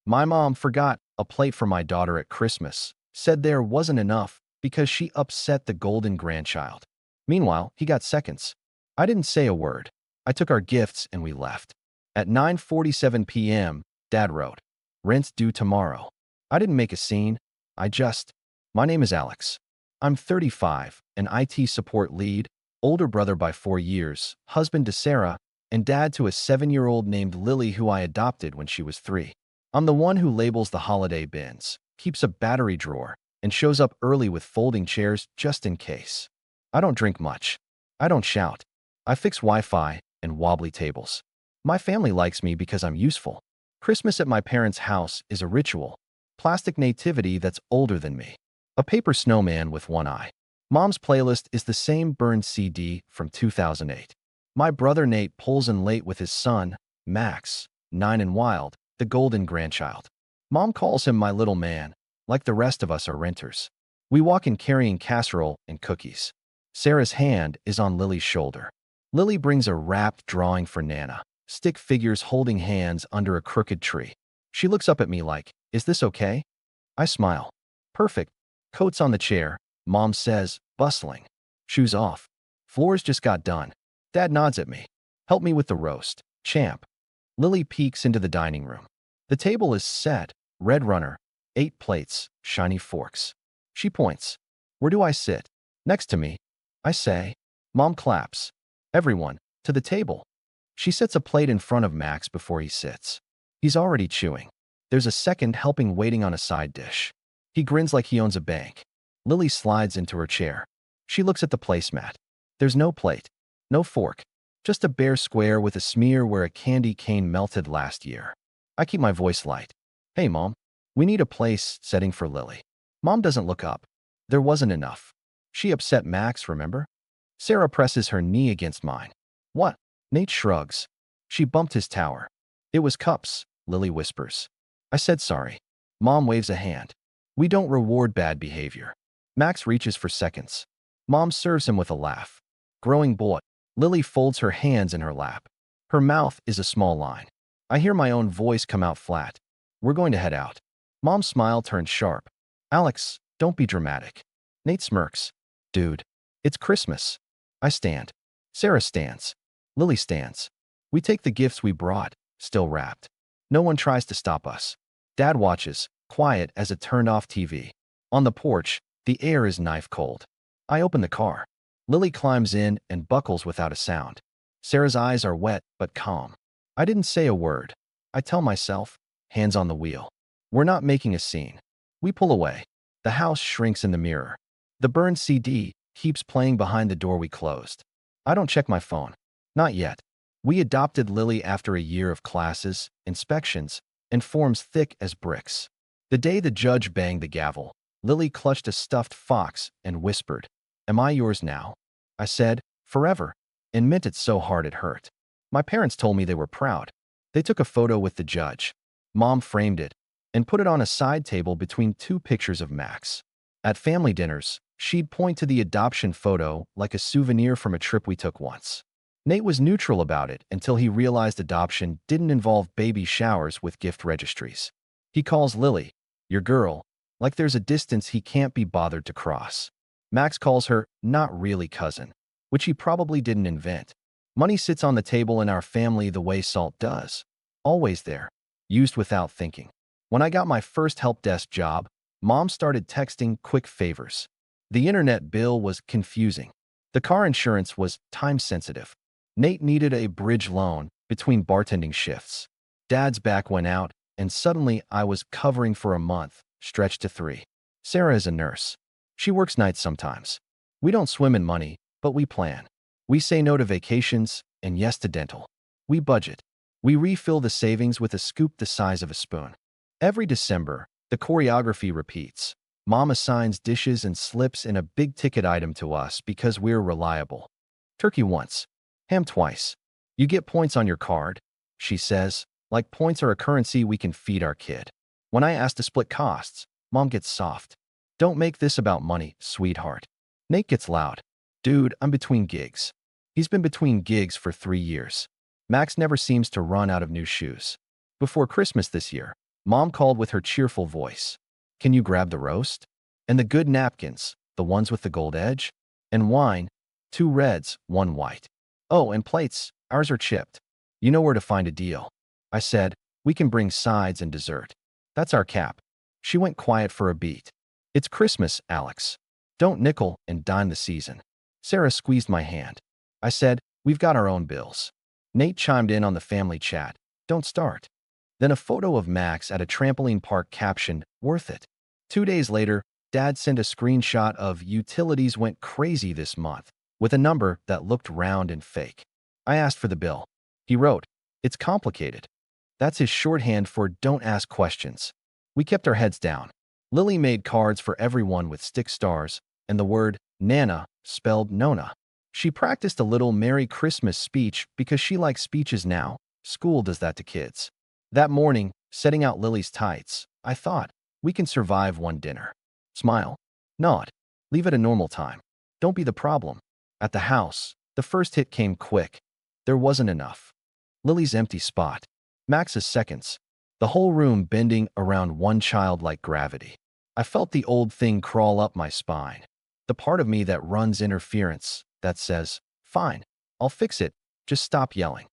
My mom forgot a plate for my daughter at Christmas, said there wasn't enough because she upset the golden grandchild. Meanwhile, he got seconds. I didn't say a word. I took our gifts and we left. At 9:47 p.m., Dad wrote, "Rent due tomorrow." I didn't make a scene. My name is Alex. I'm 35, an IT support lead, older brother by 4 years, husband to Sarah, and dad to a 7-year-old named Lily who I adopted when she was 3. I'm the one who labels the holiday bins, keeps a battery drawer, and shows up early with folding chairs just in case. I don't drink much. I don't shout. I fix Wi-Fi and wobbly tables. My family likes me because I'm useful. Christmas at my parents' house is a ritual. Plastic nativity that's older than me. A paper snowman with one eye. Mom's playlist is the same burned CD from 2008. My brother Nate pulls in late with his son, Max, 9 and wild, the golden grandchild. Mom calls him my little man, like the rest of us are renters. We walk in carrying casserole and cookies. Sarah's hand is on Lily's shoulder. Lily brings a wrapped drawing for Nana, stick figures holding hands under a crooked tree. She looks up at me like, "Is this okay?" I smile. "Perfect." Coats on the chair, Mom says, bustling. Shoes off. Floors just got done. Dad nods at me. "Help me with the roast, champ." Lily peeks into the dining room. The table is set, red runner, 8 plates, shiny forks. She points. "Where do I sit?" "Next to me," I say. Mom claps. "Everyone, to the table." She sets a plate in front of Max before he sits. He's already chewing. There's a second helping waiting on a side dish. He grins like he owns a bank. Lily slides into her chair. She looks at the placemat. There's no plate, no fork, just a bare square with a smear where a candy cane melted last year. I keep my voice light. "Hey, Mom, we need a place setting for Lily." Mom doesn't look up. There wasn't enough. She upset Max, remember? Sarah presses her knee against mine. "What?" Nate shrugs. "She bumped his tower." "It was cups," Lily whispers. I said sorry. Mom waves a hand. "We don't reward bad behavior." Max reaches for seconds. Mom serves him with a laugh. "Growing boy." Lily folds her hands in her lap. Her mouth is a small line. I hear my own voice come out flat. "We're going to head out." Mom's smile turns sharp. "Alex, don't be dramatic." Nate smirks. "Dude, it's Christmas." I stand. Sarah stands. Lily stands. We take the gifts we brought, still wrapped. No one tries to stop us. Dad watches, quiet as a turned-off TV. On the porch, the air is knife cold. I open the car. Lily climbs in and buckles without a sound. Sarah's eyes are wet but calm. I didn't say a word. I tell myself, hands on the wheel. We're not making a scene. We pull away. The house shrinks in the mirror. The burned CD keeps playing behind the door we closed. I don't check my phone. Not yet. We adopted Lily after a year of classes, inspections, and forms thick as bricks. The day the judge banged the gavel, Lily clutched a stuffed fox and whispered, "Am I yours now?" I said, "Forever," and meant it so hard it hurt. My parents told me they were proud. They took a photo with the judge. Mom framed it and put it on a side table between 2 pictures of Max. At family dinners, she'd point to the adoption photo like a souvenir from a trip we took once. Nate was neutral about it until he realized adoption didn't involve baby showers with gift registries. He calls Lily, "Your girl," like there's a distance he can't be bothered to cross. Max calls her not really cousin, which he probably didn't invent. Money sits on the table in our family the way salt does. Always there, used without thinking. When I got my first help desk job, Mom started texting quick favors. The internet bill was confusing. The car insurance was time-sensitive. Nate needed a bridge loan between bartending shifts. Dad's back went out, and suddenly I was covering for a month, stretched to 3. Sarah is a nurse. She works nights sometimes. We don't swim in money, but we plan. We say no to vacations and yes to dental. We budget. We refill the savings with a scoop the size of a spoon. Every December, the choreography repeats. Mom assigns dishes and slips in a big-ticket item to us because we're reliable. Turkey once. Ham twice. "You get points on your card," she says, like points are a currency we can feed our kid. When I ask to split costs, Mom gets soft. "Don't make this about money, sweetheart." Nate gets loud. "Dude, I'm between gigs." He's been between gigs for 3 years. Max never seems to run out of new shoes. Before Christmas this year, Mom called with her cheerful voice. Can you grab the roast? And the good napkins, the ones with the gold edge? And wine, 2 reds, 1 white. Oh, and plates, ours are chipped. You know where to find a deal. I said, we can bring sides and dessert. That's our cap. She went quiet for a beat. It's Christmas, Alex. Don't nickel and dime the season. Sarah squeezed my hand. I said, we've got our own bills. Nate chimed in on the family chat. Don't start. Then a photo of Max at a trampoline park captioned, worth it. 2 days later, Dad sent a screenshot of utilities went crazy this month, with a number that looked round and fake. I asked for the bill. He wrote, it's complicated. That's his shorthand for don't ask questions. We kept our heads down. Lily made cards for everyone with stick stars and the word Nana spelled Nona. She practiced a little Merry Christmas speech because she likes speeches now. School does that to kids. That morning, setting out Lily's tights, I thought, we can survive one dinner. Smile. Nod. Leave at a normal time. Don't be the problem. At the house, the first hit came quick. There wasn't enough. Lily's empty spot. Max's seconds. The whole room bending around one child like gravity. I felt the old thing crawl up my spine. The part of me that runs interference, that says, fine, I'll fix it, just stop yelling.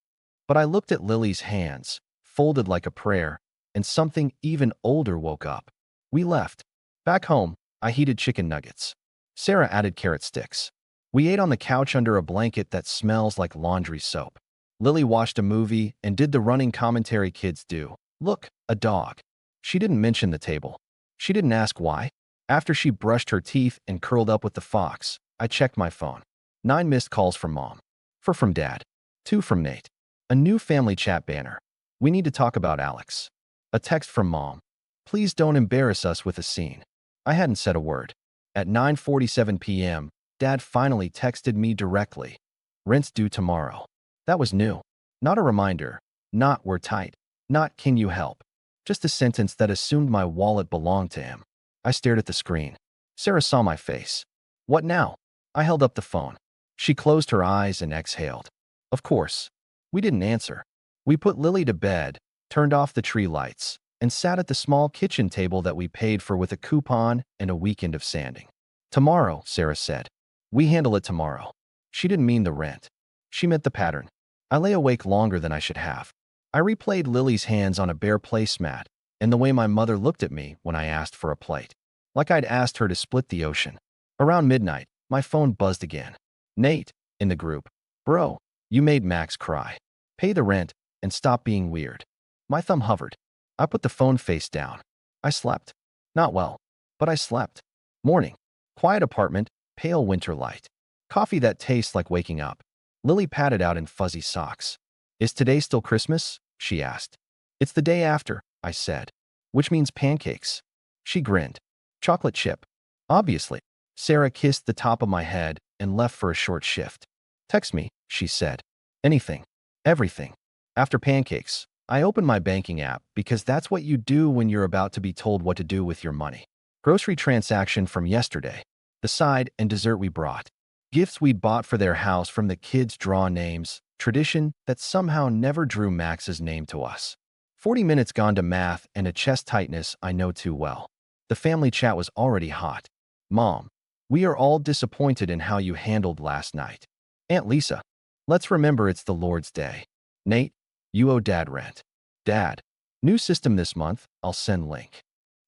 But I looked at Lily's hands, folded like a prayer, and something even older woke up. We left. Back home, I heated chicken nuggets. Sarah added carrot sticks. We ate on the couch under a blanket that smells like laundry soap. Lily watched a movie and did the running commentary kids do. Look, a dog. She didn't mention the table. She didn't ask why. After she brushed her teeth and curled up with the fox, I checked my phone. 9 missed calls from Mom. 4 from Dad. 2 from Nate. A new family chat banner. We need to talk about Alex. A text from Mom. Please don't embarrass us with a scene. I hadn't said a word. At 9:47 p.m., Dad finally texted me directly. Rent's due tomorrow. That was new. Not a reminder. Not we're tight. Not can you help. Just a sentence that assumed my wallet belonged to him. I stared at the screen. Sarah saw my face. What now? I held up the phone. She closed her eyes and exhaled. Of course. We didn't answer. We put Lily to bed, turned off the tree lights, and sat at the small kitchen table that we paid for with a coupon and a weekend of sanding. Tomorrow, Sarah said. We handle it tomorrow. She didn't mean the rent. She meant the pattern. I lay awake longer than I should have. I replayed Lily's hands on a bare placemat and the way my mother looked at me when I asked for a plate. Like I'd asked her to split the ocean. Around midnight, my phone buzzed again. Nate, in the group. Bro, you made Max cry. Pay the rent and stop being weird. My thumb hovered. I put the phone face down. I slept. Not well, but I slept. Morning. Quiet apartment, pale winter light. Coffee that tastes like waking up. Lily patted out in fuzzy socks. Is today still Christmas? She asked. It's the day after, I said. Which means pancakes. She grinned. Chocolate chip. Obviously. Sarah kissed the top of my head and left for a short shift. Text me, she said. Anything. Everything. After pancakes, I opened my banking app because that's what you do when you're about to be told what to do with your money. Grocery transaction from yesterday. The side and dessert we brought. Gifts we'd bought for their house from the kids' draw names. Tradition that somehow never drew Max's name to us. 40 minutes gone to math and a chest tightness I know too well. The family chat was already hot. Mom, we are all disappointed in how you handled last night. Aunt Lisa, let's remember it's the Lord's Day. Nate, you owe Dad rent. Dad, new system this month, I'll send link.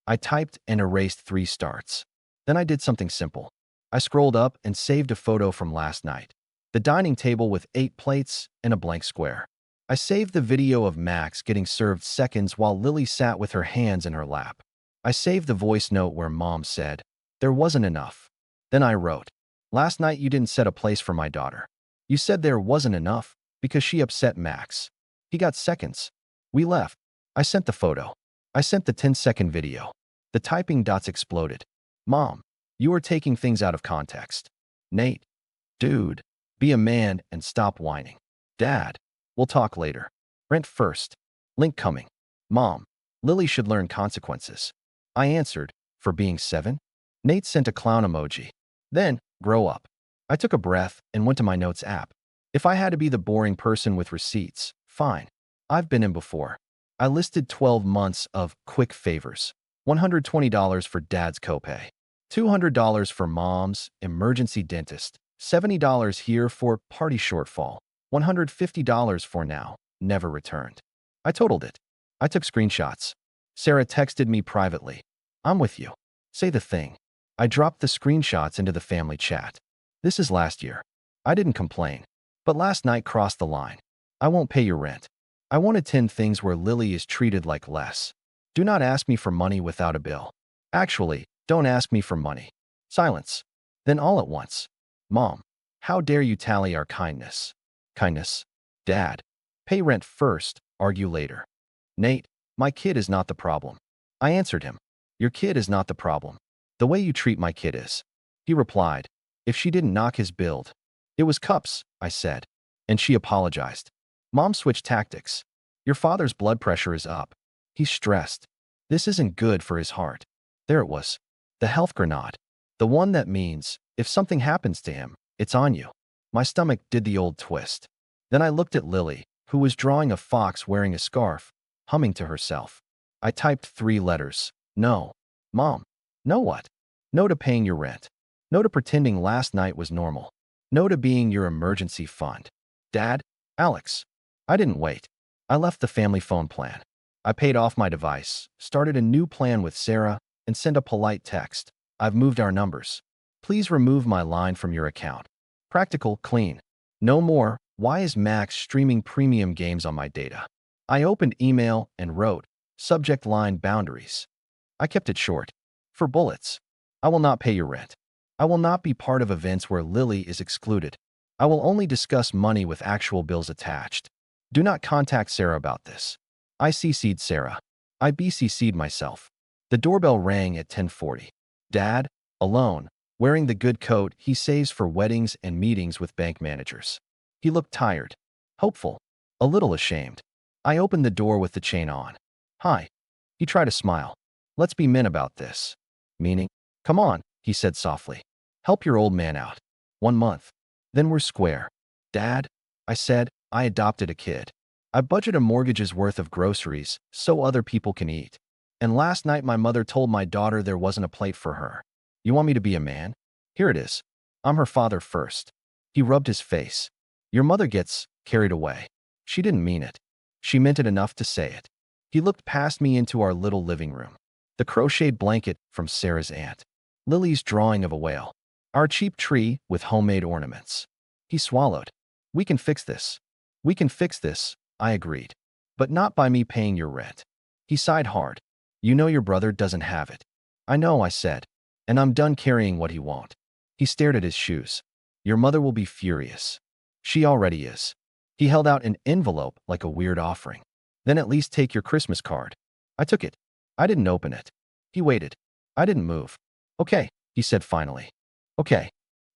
I typed and erased 3 starts. Then I did something simple. I scrolled up and saved a photo from last night. The dining table with 8 plates and a blank square. I saved the video of Max getting served seconds while Lily sat with her hands in her lap. I saved the voice note where Mom said, there wasn't enough. Then I wrote, last night you didn't set a place for my daughter. You said there wasn't enough because she upset Max. He got seconds. We left. I sent the photo. I sent the 10-second video. The typing dots exploded. Mom, you are taking things out of context. Nate, dude. Be a man and stop whining. Dad, we'll talk later. Rent first. Link coming. Mom, Lily should learn consequences. I answered, for being 7? Nate sent a clown emoji. Then, grow up. I took a breath and went to my notes app. If I had to be the boring person with receipts, fine. I've been in before. I listed 12 months of quick favors. $120 for dad's copay. $200 for mom's emergency dentist. $70 here for party shortfall. $150 for now, never returned. I totaled it. I took screenshots. Sarah texted me privately. I'm with you. Say the thing. I dropped the screenshots into the family chat. This is last year. I didn't complain. But last night crossed the line. I won't pay your rent. I wanted 10 things where Lily is treated like less. Do not ask me for money without a bill. Actually, don't ask me for money. Silence. Then all at once. Mom, how dare you tally our kindness? Kindness. Dad, pay rent first, argue later. Nate, my kid is not the problem. I answered him. Your kid is not the problem. The way you treat my kid is. He replied, if she didn't knock his build. It was cups, I said. And she apologized. Mom switched tactics. Your father's blood pressure is up. He's stressed. This isn't good for his heart. There it was. The health grenade. The one that means, if something happens to him, it's on you. My stomach did the old twist. Then I looked at Lily, who was drawing a fox wearing a scarf, humming to herself. I typed 3 letters. No. Mom. No what? No to paying your rent. No to pretending last night was normal. No to being your emergency fund. Dad, Alex. I didn't wait. I left the family phone plan. I paid off my device, started a new plan with Sarah, and sent a polite text. I've moved our numbers. Please remove my line from your account. Practical, clean. No more, why is Max streaming premium games on my data? I opened email and wrote, subject line boundaries. I kept it short. For bullets. I will not pay your rent. I will not be part of events where Lily is excluded. I will only discuss money with actual bills attached. Do not contact Sarah about this. I CC'd Sarah. I BCC'd myself. The doorbell rang at 10:40. Dad, alone, wearing the good coat he saves for weddings and meetings with bank managers. He looked tired, hopeful, a little ashamed. I opened the door with the chain on. Hi. He tried to smile. Let's be men about this. Meaning? Come on, he said softly. Help your old man out. 1 month. Then we're square. Dad, I said, I adopted a kid. I budget a mortgage's worth of groceries so other people can eat. And last night my mother told my daughter there wasn't a plate for her. You want me to be a man? Here it is. I'm her father first. He rubbed his face. Your mother gets carried away. She didn't mean it. She meant it enough to say it. He looked past me into our little living room. The crocheted blanket from Sarah's aunt. Lily's drawing of a whale. Our cheap tree with homemade ornaments. He swallowed. We can fix this. We can fix this, I agreed. But not by me paying your rent. He sighed hard. You know your brother doesn't have it. I know, I said. And I'm done carrying what he won't. He stared at his shoes. Your mother will be furious. She already is. He held out an envelope like a weird offering. Then at least take your Christmas card. I took it. I didn't open it. He waited. I didn't move. Okay, he said finally. Okay.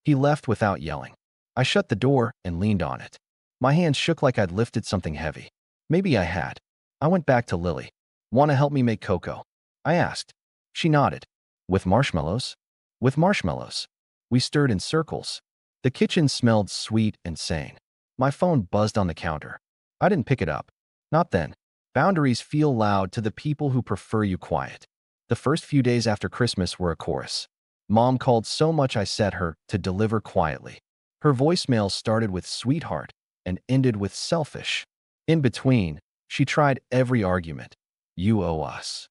He left without yelling. I shut the door and leaned on it. My hands shook like I'd lifted something heavy. Maybe I had. I went back to Lily. Want to help me make cocoa? I asked. She nodded. With marshmallows? With marshmallows. We stirred in circles. The kitchen smelled sweet and sane. My phone buzzed on the counter. I didn't pick it up. Not then. Boundaries feel loud to the people who prefer you quiet. The first few days after Christmas were a chorus. Mom called so much I set her to deliver quietly. Her voicemail started with sweetheart and ended with selfish. In between, she tried every argument. You owe us.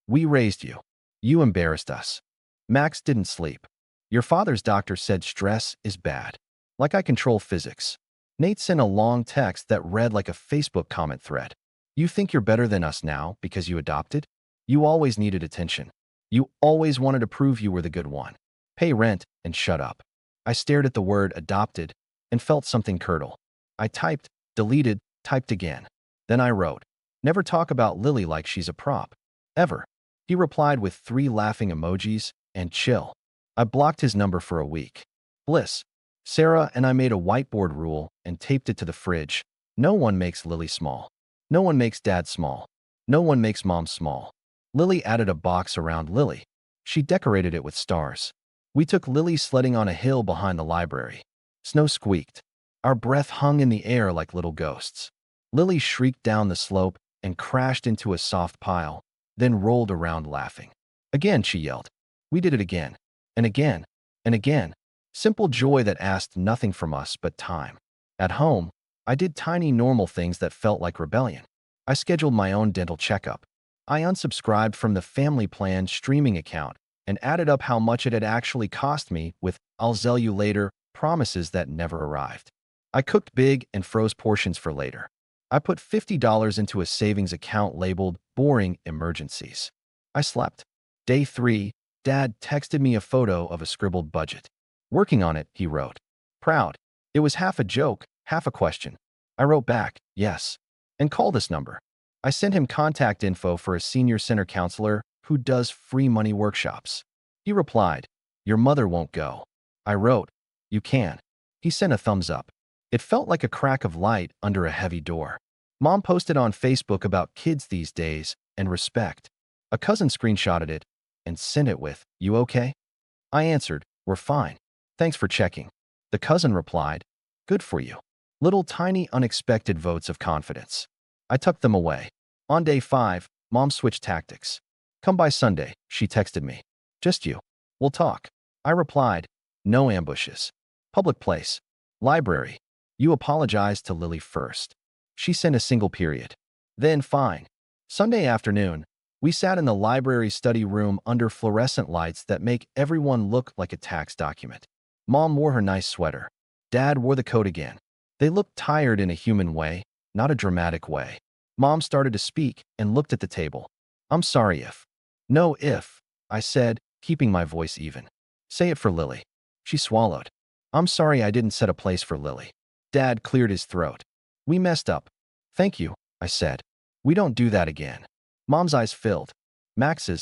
We raised you. You embarrassed us. Max didn't sleep. Your father's doctor said stress is bad. Like I control physics. Nate sent a long text that read like a Facebook comment thread. You think you're better than us now because you adopted? You always needed attention. You always wanted to prove you were the good one. Pay rent and shut up. I stared at the word adopted and felt something curdle. I typed, deleted, typed again. Then I wrote, never talk about Lily like she's a prop. Ever. He replied with 3 laughing emojis and chill. I blocked his number for a week. Bliss. Sarah and I made a whiteboard rule and taped it to the fridge. No one makes Lily small. No one makes dad small. No one makes mom small. Lily added a box around Lily. She decorated it with stars. We took Lily sledding on a hill behind the library. Snow squeaked. Our breath hung in the air like little ghosts. Lily shrieked down the slope and crashed into a soft pile, then rolled around laughing. Again, she yelled. We did it again, and again, and again. Simple joy that asked nothing from us but time. At home, I did tiny normal things that felt like rebellion. I scheduled my own dental checkup. I unsubscribed from the family plan streaming account and added up how much it had actually cost me with "I'll sell you later" promises that never arrived. I cooked big and froze portions for later. I put $50 into a savings account labeled "boring emergencies." I slept. Day 3, Dad texted me a photo of a scribbled budget. Working on it, he wrote. Proud. It was half a joke, half a question. I wrote back, yes. And call this number. I sent him contact info for a senior center counselor who does free money workshops. He replied, your mother won't go. I wrote, you can. He sent a thumbs up. It felt like a crack of light under a heavy door. Mom posted on Facebook about kids these days and respect. A cousin screenshotted it and sent it with, you okay? I answered, we're fine. Thanks for checking. The cousin replied, good for you. Little tiny unexpected votes of confidence. I tucked them away. On day 5, Mom switched tactics. Come by Sunday, she texted me. Just you. We'll talk. I replied, no ambushes. Public place. Library. You apologized to Lily first. She sent a single period. Then fine. Sunday afternoon, we sat in the library study room under fluorescent lights that make everyone look like a tax document. Mom wore her nice sweater. Dad wore the coat again. They looked tired in a human way, not a dramatic way. Mom started to speak and looked at the table. I'm sorry if. No if, I said, keeping my voice even. Say it for Lily. She swallowed. I'm sorry I didn't set a place for Lily. Dad cleared his throat. We messed up. Thank you, I said. We don't do that again. Mom's eyes filled. Max.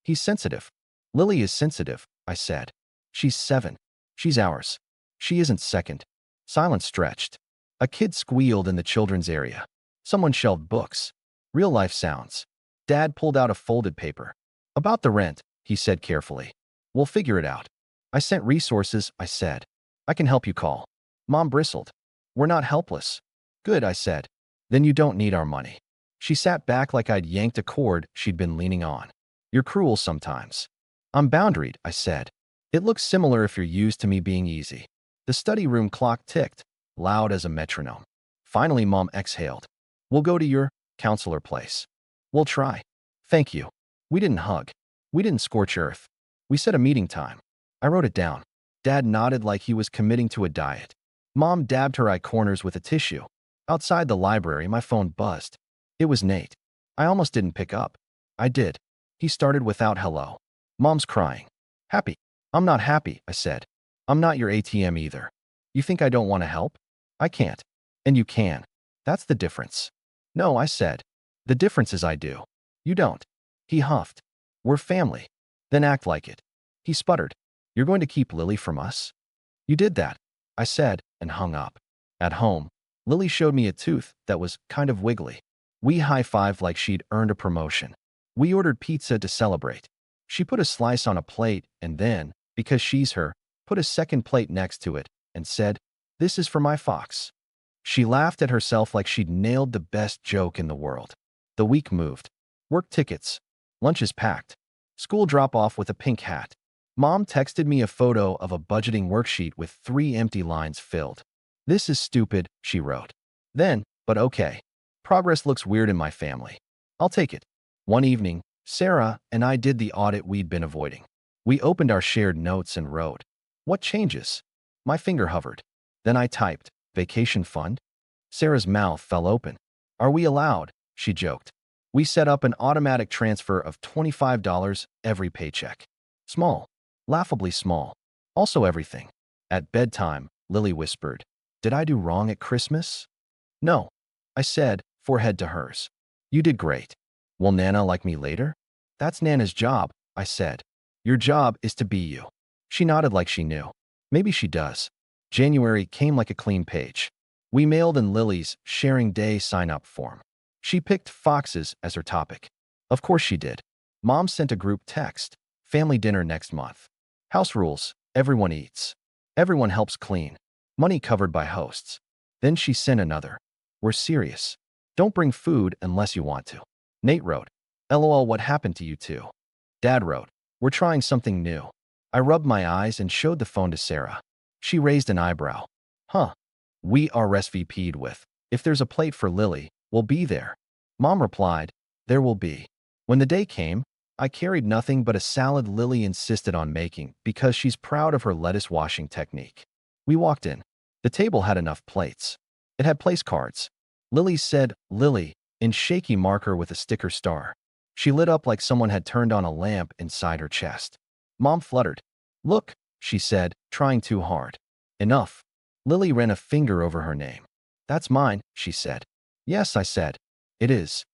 He's sensitive. Lily is sensitive, I said. She's 7. She's ours. She isn't second. Silence stretched. A kid squealed in the children's area. Someone shelved books. Real life sounds. Dad pulled out a folded paper. About the rent, he said carefully. We'll figure it out. I sent resources, I said. I can help you call. Mom bristled. We're not helpless. Good, I said. Then you don't need our money. She sat back like I'd yanked a cord she'd been leaning on. You're cruel sometimes. I'm boundaried, I said. It looks similar if you're used to me being easy. The study room clock ticked, loud as a metronome. Finally, Mom exhaled. We'll go to your counselor place. We'll try. Thank you. We didn't hug. We didn't scorch earth. We set a meeting time. I wrote it down. Dad nodded like he was committing to a diet. Mom dabbed her eye corners with a tissue. Outside the library, my phone buzzed. It was Nate. I almost didn't pick up. I did. He started without hello. Mom's crying. Happy. I'm not happy, I said. I'm not your ATM either. You think I don't want to help? I can't. And you can. That's the difference. No, I said. The difference is I do. You don't. He huffed. We're family. Then act like it. He sputtered. You're going to keep Lily from us? You did that, I said, and hung up. At home, Lily showed me a tooth that was kind of wiggly. We high-fived like she'd earned a promotion. We ordered pizza to celebrate. She put a slice on a plate and then, because she's her, put a second plate next to it and said, this is for my fox. She laughed at herself like she'd nailed the best joke in the world. The week moved. Work tickets. Lunches packed. School drop-off with a pink hat. Mom texted me a photo of a budgeting worksheet with 3 empty lines filled. This is stupid, she wrote. Then, but okay. Progress looks weird in my family. I'll take it. One evening, Sarah and I did the audit we'd been avoiding. We opened our shared notes and wrote, what changes? My finger hovered. Then I typed, vacation fund? Sarah's mouth fell open. Are we allowed? She joked. We set up an automatic transfer of $25 every paycheck. Small. Laughably small. Also everything. At bedtime, Lily whispered, did I do wrong at Christmas? No. I said, forehead to hers. You did great. Will Nana like me later? That's Nana's job, I said. Your job is to be you. She nodded like she knew. Maybe she does. January came like a clean page. We mailed in Lily's sharing day sign-up form. She picked foxes as her topic. Of course she did. Mom sent a group text. Family dinner next month. House rules. Everyone eats. Everyone helps clean. Money covered by hosts. Then she sent another. We're serious. Don't bring food unless you want to. Nate wrote, LOL, what happened to you two? Dad wrote, we're trying something new. I rubbed my eyes and showed the phone to Sarah. She raised an eyebrow. Huh. We RSVP'd with, if there's a plate for Lily, we'll be there. Mom replied, there will be. When the day came, I carried nothing but a salad Lily insisted on making because she's proud of her lettuce washing technique. We walked in. The table had enough plates. It had place cards. Lily said, Lily, in shaky marker with a sticker star. She lit up like someone had turned on a lamp inside her chest. Mom fluttered. Look, she said, trying too hard. Enough. Lily ran a finger over her name. That's mine, she said. Yes, I said. It is.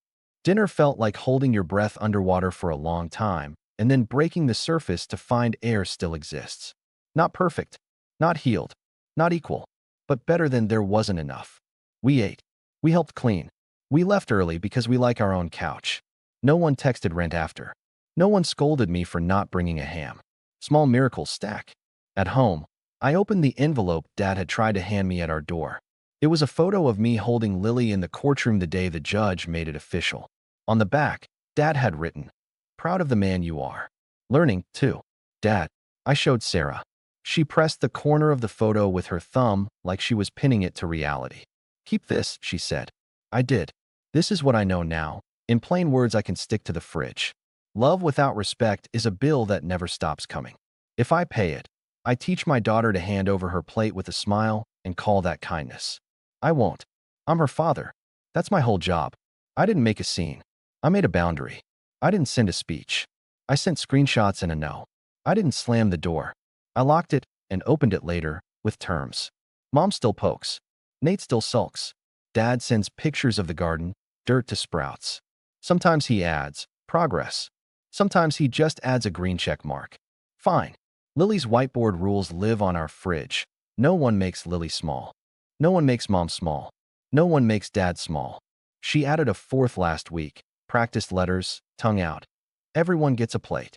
Dinner felt like holding your breath underwater for a long time and then breaking the surface to find air still exists. Not perfect, not healed, not equal, but better than there wasn't enough. We ate. We helped clean. We left early because we like our own couch. No one texted rent after. No one scolded me for not bringing a ham. Small miracles stack. At home, I opened the envelope Dad had tried to hand me at our door. It was a photo of me holding Lily in the courtroom the day the judge made it official. On the back, Dad had written, proud of the man you are. Learning, too. Dad. I showed Sarah. She pressed the corner of the photo with her thumb like she was pinning it to reality. Keep this, she said. I did. This is what I know now. In plain words I can stick to the fridge. Love without respect is a bill that never stops coming. If I pay it, I teach my daughter to hand over her plate with a smile and call that kindness. I won't. I'm her father. That's my whole job. I didn't make a scene. I made a boundary. I didn't send a speech. I sent screenshots and a no. I didn't slam the door. I locked it and opened it later with terms. Mom still pokes. Nate still sulks. Dad sends pictures of the garden, dirt to sprouts. Sometimes he adds, progress. Sometimes he just adds a green check mark. Fine. Lily's whiteboard rules live on our fridge. No one makes Lily small. No one makes Mom small. No one makes Dad small. She added a fourth last week. Practiced letters, tongue out. Everyone gets a plate.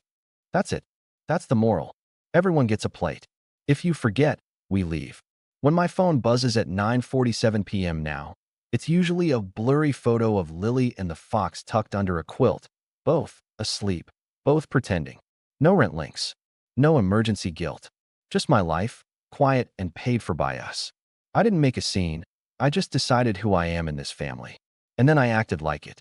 That's it. That's the moral. Everyone gets a plate. If you forget, we leave. When my phone buzzes at 9:47 p.m. now, it's usually a blurry photo of Lily and the fox tucked under a quilt, both asleep, both pretending. No rent links. No emergency guilt. Just my life, quiet and paid for by us. I didn't make a scene. I just decided who I am in this family. And then I acted like it.